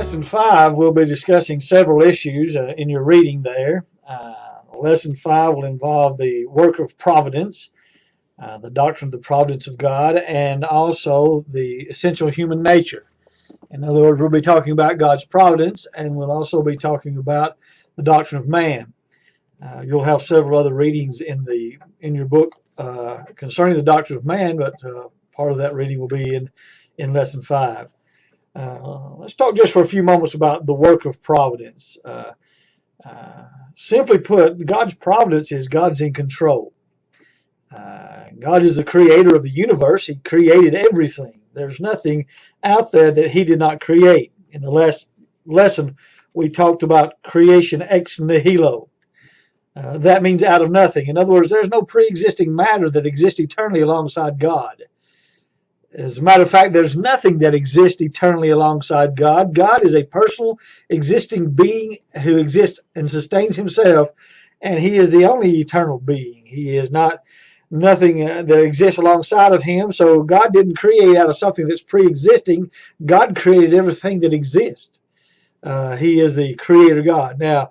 Lesson 5, we'll be discussing several issues in your reading there. Lesson 5 will involve the work of providence, the doctrine of the providence of God, and also the essential human nature. In other words, we'll be talking about God's providence, and we'll also be talking about the doctrine of man. You'll have several other readings in your book concerning the doctrine of man, but part of that reading will be in Lesson 5. Let's talk just for a few moments about the work of providence. Simply put, God's providence is God's in control. God is the creator of the universe. He created everything. There's nothing out there that He did not create. In the last lesson, we talked about creation ex nihilo. That means out of nothing. In other words, there's no pre-existing matter that exists eternally alongside God. As a matter of fact, there's nothing that exists eternally alongside God. God is a personal, existing being who exists and sustains Himself, and He is the only eternal being. He is not nothing that exists alongside of Him. So God didn't create out of something that's pre-existing. God created everything that exists. He is the creator God. Now,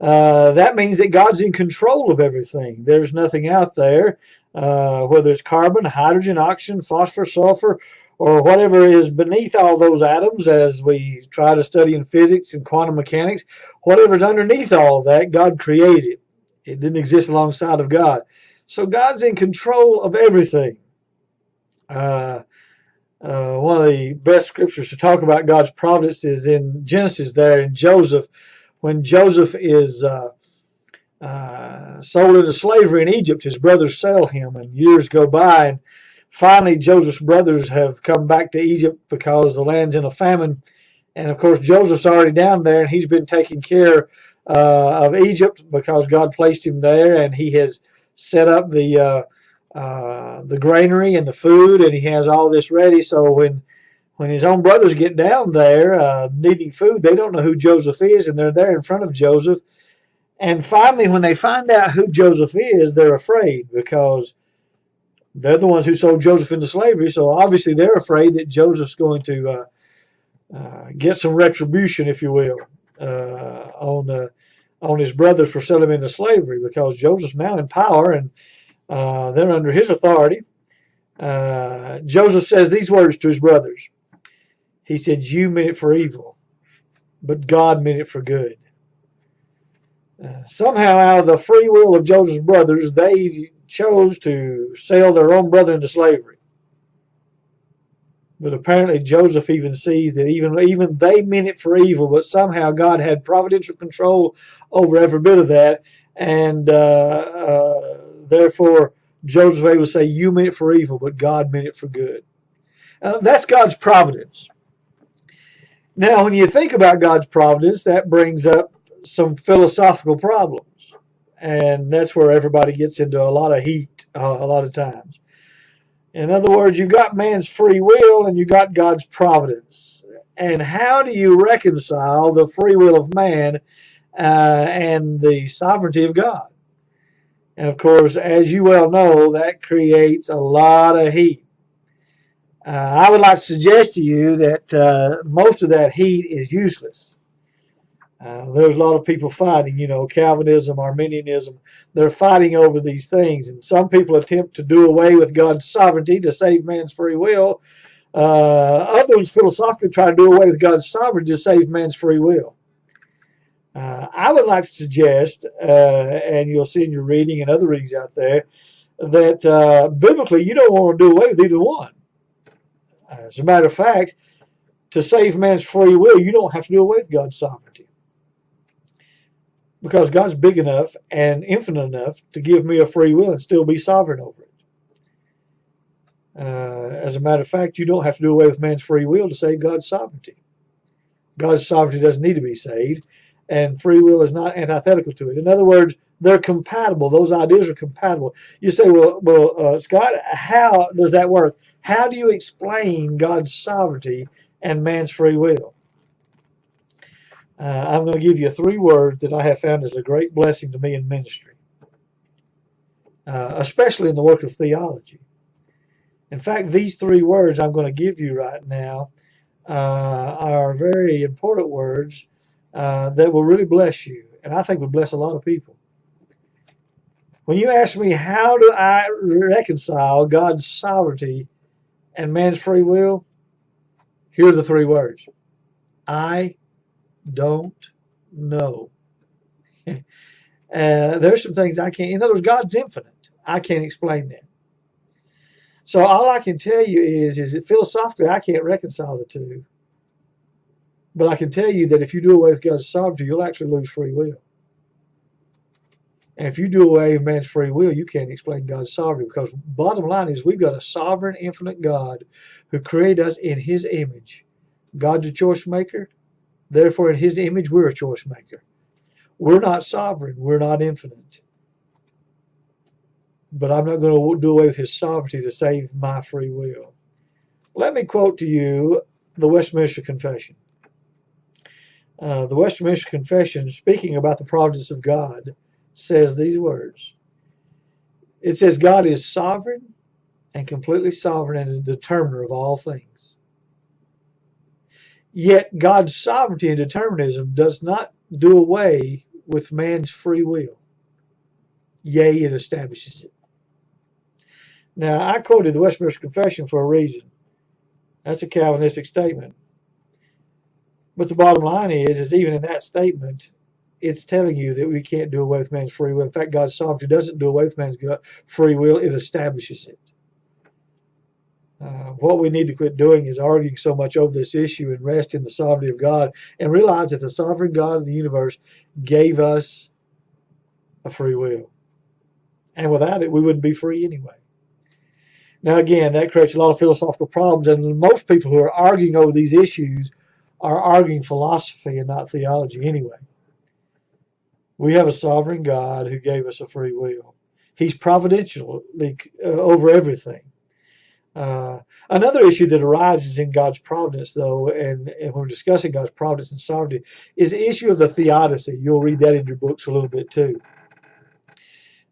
that means that God's in control of everything. There's nothing out there, whether it's carbon, hydrogen, oxygen, phosphorus, sulfur, or whatever is beneath all those atoms, as we try to study in physics and quantum mechanics. Whatever's underneath all of that, God created. It didn't exist alongside of God. So God's in control of everything. One of the best scriptures to talk about God's providence is in Genesis there in Joseph, when Joseph is sold into slavery in Egypt. His brothers sell him, and years go by, and finally Joseph's brothers have come back to Egypt because the land's in a famine. And of course Joseph's already down there, and he's been taking care of Egypt because God placed him there, and he has set up the granary and the food, and he has all this ready. So when his own brothers get down there needing food, they don't know who Joseph is, and they're there in front of Joseph. And finally, when they find out who Joseph is, they're afraid because they're the ones who sold Joseph into slavery. So obviously they're afraid that Joseph's going to get some retribution, if you will, on his brothers for selling him into slavery, because Joseph's now in power and they're under his authority. Joseph says these words to his brothers. He said, "You meant it for evil, but God meant it for good." Somehow, out of the free will of Joseph's brothers, they chose to sell their own brother into slavery. But apparently Joseph even sees that even they meant it for evil, but somehow God had providential control over every bit of that, and therefore Joseph was able to say, "You meant it for evil, but God meant it for good." That's God's providence. Now, when you think about God's providence, that brings up some philosophical problems, and that's where everybody gets into a lot of heat a lot of times. In other words, you've got man's free will and you got God's providence. And how do you reconcile the free will of man and the sovereignty of God? And of course, as you well know, that creates a lot of heat. I would like to suggest to you that most of that heat is useless. There's a lot of people fighting, Calvinism, Arminianism. They're fighting over these things. And some people attempt to do away with God's sovereignty to save man's free will. Others philosophically try to do away with God's sovereignty to save man's free will. I would like to suggest, and you'll see in your reading and other readings out there, that biblically you don't want to do away with either one. As a matter of fact, to save man's free will, you don't have to do away with God's sovereignty. Because God's big enough and infinite enough to give me a free will and still be sovereign over it. As a matter of fact, you don't have to do away with man's free will to save God's sovereignty. God's sovereignty doesn't need to be saved, and free will is not antithetical to it. In other words, they're compatible. Those ideas are compatible. You say, well, Scott, how does that work? How do you explain God's sovereignty and man's free will? I'm going to give you 3 words that I have found as a great blessing to me in ministry, especially in the work of theology. In fact, these 3 words I'm going to give you right now are very important words that will really bless you, and I think would bless a lot of people. When you ask me how do I reconcile God's sovereignty and man's free will, here are the three words. I don't know. There's some things I can't. In other words, God's infinite. I can't explain that. So all I can tell you is that philosophically I can't reconcile the two. But I can tell you that if you do away with God's sovereignty, you'll actually lose free will. And if you do away with man's free will, you can't explain God's sovereignty, because bottom line is we've got a sovereign, infinite God who created us in his image. God's a choice maker. Therefore, in his image, we're a choice maker. We're not sovereign. We're not infinite. But I'm not going to do away with his sovereignty to save my free will. Let me quote to you the Westminster Confession. The Westminster Confession, speaking about the providence of God, says these words. It says, God is sovereign and completely sovereign and a determiner of all things. Yet God's sovereignty and determinism does not do away with man's free will. Yea, it establishes it. Now, I quoted the Westminster Confession for a reason. That's a Calvinistic statement. But the bottom line is even in that statement, it's telling you that we can't do away with man's free will. In fact, God's sovereignty doesn't do away with man's free will. It establishes it. What we need to quit doing is arguing so much over this issue and rest in the sovereignty of God and realize that the sovereign God of the universe gave us a free will. And without it, we wouldn't be free anyway. Now, again, that creates a lot of philosophical problems, and most people who are arguing over these issues are arguing philosophy and not theology anyway. We have a sovereign God who gave us a free will. He's providential over everything. Another issue that arises in God's providence, though, and when we're discussing God's providence and sovereignty, is the issue of the theodicy. You'll read that in your books a little bit too.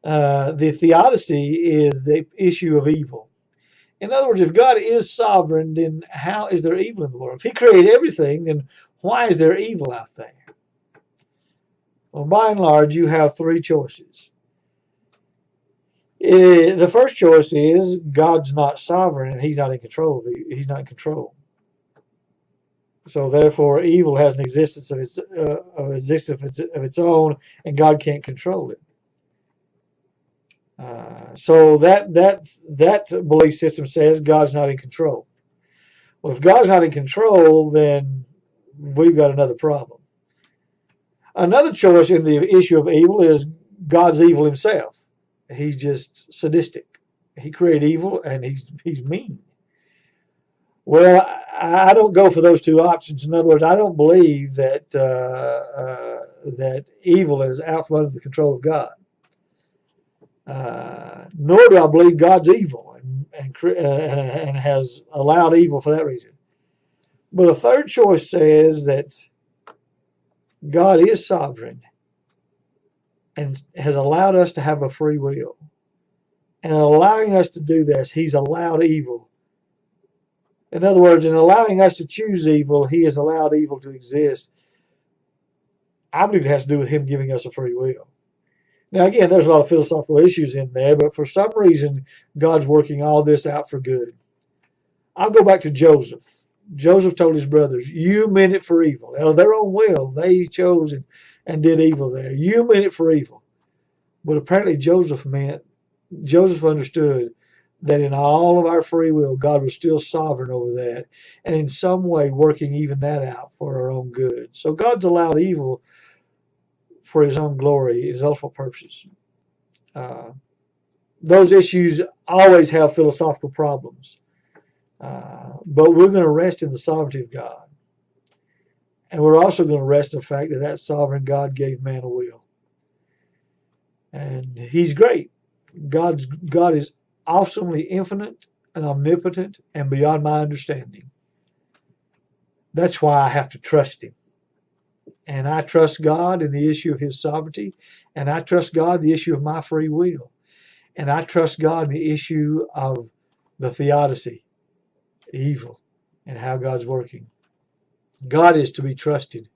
The theodicy is the issue of evil. In other words, if God is sovereign, then how is there evil in the world? If he created everything, then why is there evil out there? Well, by and large, you have three choices. The first choice is God's not sovereign and he's not in control. He's not in control. So therefore, evil has an existence of its own, and God can't control it. So that belief system says God's not in control. Well, if God's not in control, then we've got another problem. Another choice in the issue of evil is God's evil himself. He's just sadistic. He created evil and he's mean. Well, I don't go for those two options. In other words, I don't believe that that evil is out from under the control of God. Nor do I believe God's evil and has allowed evil for that reason. But a third choice says that God is sovereign and has allowed us to have a free will. And in allowing us to do this, he's allowed evil. In other words, in allowing us to choose evil, he has allowed evil to exist. I believe it has to do with him giving us a free will. Now, again, there's a lot of philosophical issues in there, but for some reason, God's working all this out for good. I'll go back to Joseph. Joseph told his brothers, you meant it for evil. Out of their own will, they chose and did evil there. You meant it for evil. But apparently Joseph understood that in all of our free will, God was still sovereign over that, and in some way working even that out for our own good. So God's allowed evil for his own glory, his ultimate purposes. Those issues always have philosophical problems. But we're going to rest in the sovereignty of God. And we're also going to rest in the fact that that sovereign God gave man a will. And he's great. God is awesomely infinite and omnipotent and beyond my understanding. That's why I have to trust him. And I trust God in the issue of his sovereignty. And I trust God in the issue of my free will. And I trust God in the issue of the theodicy, evil, and how God's working. God is to be trusted,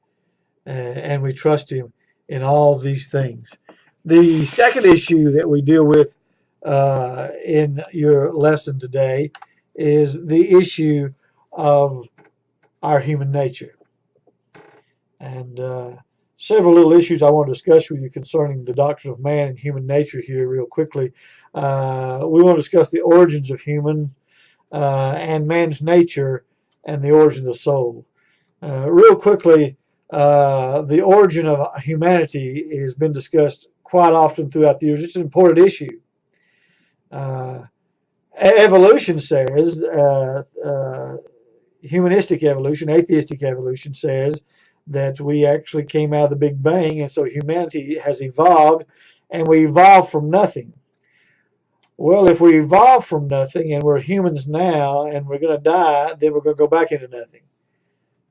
and we trust Him in all these things. The second issue that we deal with in your lesson today is the issue of our human nature. And several little issues I want to discuss with you concerning the doctrine of man and human nature here, real quickly. We want to discuss the origins of human and man's nature and the origin of the soul. Real quickly, the origin of humanity has been discussed quite often throughout the years. It's an important issue. Uh, Evolution says, humanistic evolution, atheistic evolution says that we actually came out of the Big Bang, and so humanity has evolved, and we evolved from nothing. Well, if we evolved from nothing and we're humans now and we're going to die, then we're going to go back into nothing.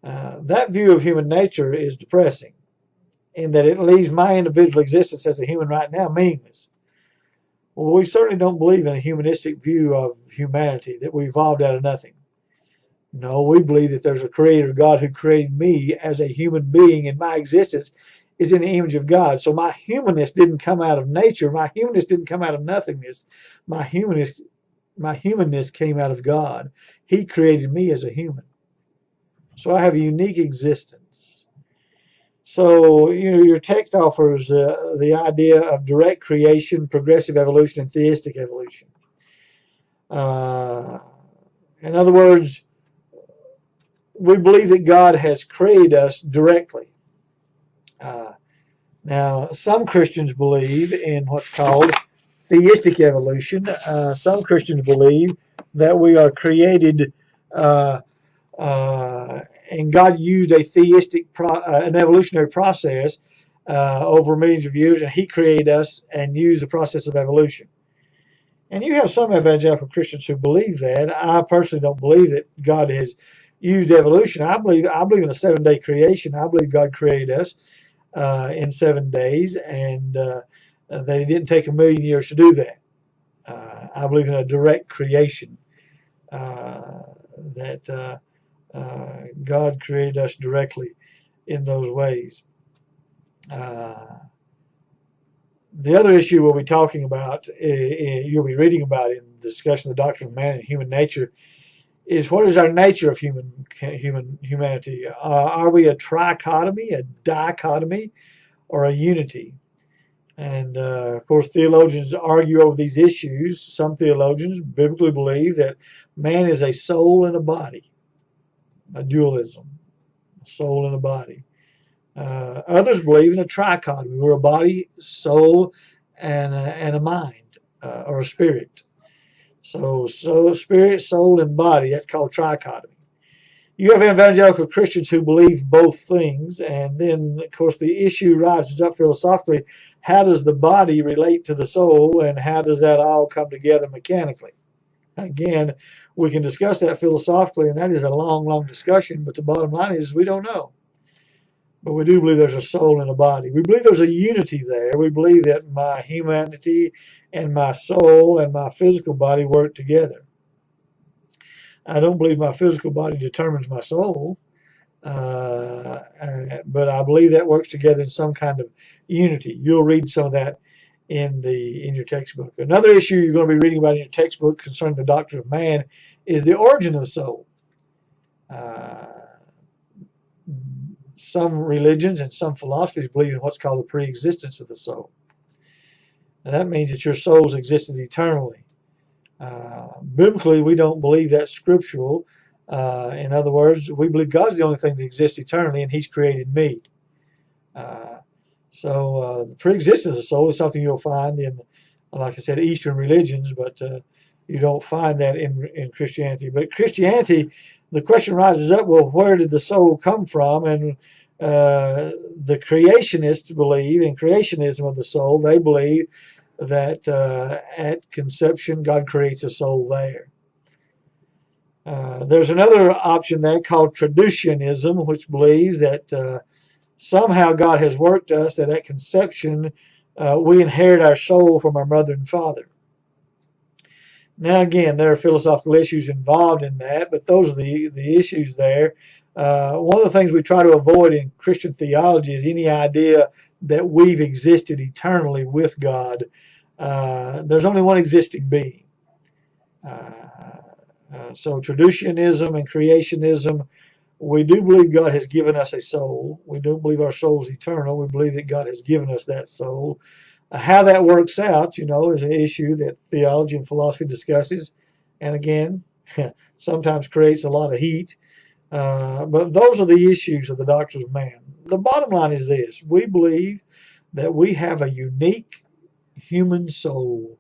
That view of human nature is depressing in that it leaves my individual existence as a human right now meaningless. Well, we certainly don't believe in a humanistic view of humanity, that we evolved out of nothing. No, we believe that there's a creator God who created me as a human being, and my existence is in the image of God. So my humanness didn't come out of nature. My humanness didn't come out of nothingness. My humanness came out of God. He created me as a human. So I have a unique existence. So, your text offers the idea of direct creation, progressive evolution, and theistic evolution. In other words, we believe that God has created us directly. Now, some Christians believe in what's called theistic evolution. Some Christians believe that we are created and God used a theistic, an evolutionary process over millions of years, and He created us and used the process of evolution. And you have some evangelical Christians who believe that. I personally don't believe that God has used evolution. I believe in a 7-day creation. I believe God created us in 7 days, and they didn't take a million years to do that. I believe in a direct creation, that God created us directly in those ways. The other issue we'll be talking about, you'll be reading about in the discussion of the doctrine of man and human nature, is what is our nature of humanity? Are we a trichotomy, a dichotomy, or a unity? And of course, theologians argue over these issues. Some theologians biblically believe that man is a soul and a body, a dualism, a soul and a body. Others believe in a trichotomy. We're a body, soul, and a mind, or a spirit. So spirit, soul, and body, that's called trichotomy. You have evangelical Christians who believe both things, and then, of course, the issue rises up philosophically. How does the body relate to the soul, and how does that all come together mechanically? Again, we can discuss that philosophically, and that is a long, long discussion, but the bottom line is we don't know. But we do believe there's a soul and a body. We believe there's a unity there. We believe that my humanity and my soul and my physical body work together. I don't believe my physical body determines my soul, but I believe that works together in some kind of unity. You'll read some of that in your textbook. Another issue you're going to be reading about in your textbook concerning the doctrine of man is the origin of the soul. Some religions and some philosophies believe in what's called the pre-existence of the soul. Now, that means that your soul's existence eternally. Biblically, we don't believe that's scriptural. In other words, we believe God's the only thing that exists eternally, and He's created me. So the pre-existence of the soul is something you'll find in, like I said, Eastern religions, but you don't find that in Christianity. But Christianity, the question rises up, well, where did the soul come from? And the creationists believe in creationism of the soul. They believe that at conception, God creates a soul there. There's another option there called traducianism, which believes that somehow God has worked us, that at conception we inherit our soul from our mother and father. Now again, there are philosophical issues involved in that, but those are the issues there. One of the things we try to avoid in Christian theology is any idea that we've existed eternally with God. There's only one existing being. So traditionism and creationism, we do believe God has given us a soul. We don't believe our soul is eternal. We believe that God has given us that soul. How that works out, is an issue that theology and philosophy discusses, and again, sometimes creates a lot of heat. But those are the issues of the doctrine of man. The bottom line is this: we believe that we have a unique human soul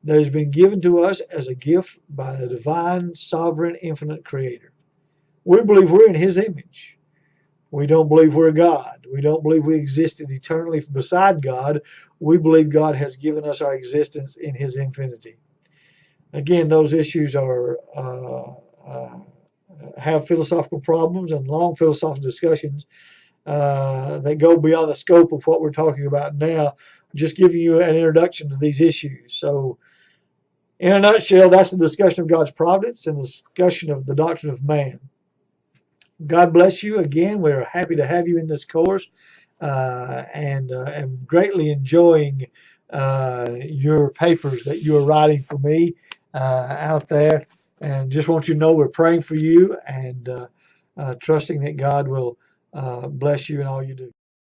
that has been given to us as a gift by the divine, sovereign, infinite Creator. We believe we're in His image. We don't believe we're God. We don't believe we existed eternally beside God. We believe God has given us our existence in His infinity. Again, those issues have philosophical problems and long philosophical discussions that go beyond the scope of what we're talking about now. Just giving you an introduction to these issues. So, in a nutshell, that's the discussion of God's providence and the discussion of the doctrine of man. God bless you. Again, we're happy to have you in this course, and am greatly enjoying your papers that you are writing for me out there. And just want you to know we're praying for you and trusting that God will bless you in all you do.